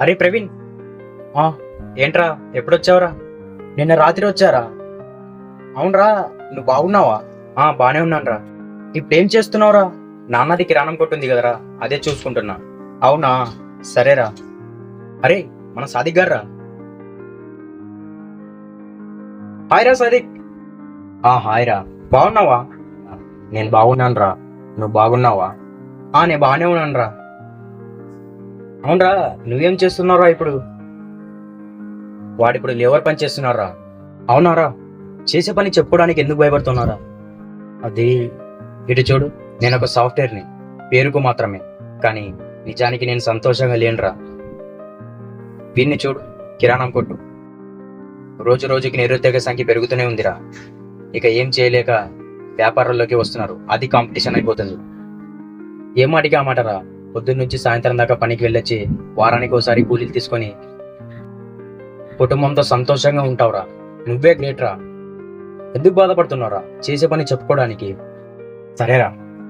అరే ప్రవీణ్, ఆ, ఏంట్రా ఎప్పుడొచ్చావురా? నిన్న రాత్రి వచ్చారా? అవునరా, నువ్వు బాగున్నావా? బానే ఉన్నానురా. ఇప్పుడేం చేస్తున్నావురా? నాన్నది కిరాణం కొట్టుంది కదరా, అదే చూసుకుంటున్నా. అవునా, సరేరా. అరే, మన సాదిక్ గారు రా. హాయ్ రా సాదిక్. హాయ్ రా. బాగున్నావా? నేను బాగున్నాను రా. నువ్వు బాగున్నావా? నేను బాగానే ఉన్నాను రా. అవునరా, నువ్వేం చేస్తున్నావురా ఇప్పుడు? వాడిప్పుడు లేబర్ పని చేస్తున్నారా? అవునారా? చేసే పని చెప్పుకోవడానికి ఎందుకు భయపడుతున్నారా? అది ఇటు చూడు, నేను ఒక సాఫ్ట్వేర్ని, పేరుకు మాత్రమే, కానీ నిజానికి నేను సంతోషంగా లేనురా. వీడిని చూడు, కిరాణం కొట్టు. రోజు రోజుకి నిరుద్యోగ సంఖ్య పెరుగుతూనే ఉందిరా. ఇక ఏం చేయలేక వ్యాపారాల్లోకి వస్తున్నారు, అది కాంపిటీషన్ అయిపోతుంది. ఏం మాటికి ఆ మాటరా? పొద్దున్న నుంచి సాయంత్రం దాకా పనికి వెళ్ళొచ్చి వారానికి ఒకసారి కూలీలు తీసుకొని కుటుంబంతో సంతోషంగా ఉంటావురా. నువ్వే గ్రేట్ రా. ఎందుకు బాధపడుతున్నావురా చేసే పని చెప్పుకోవడానికి? సరేరా,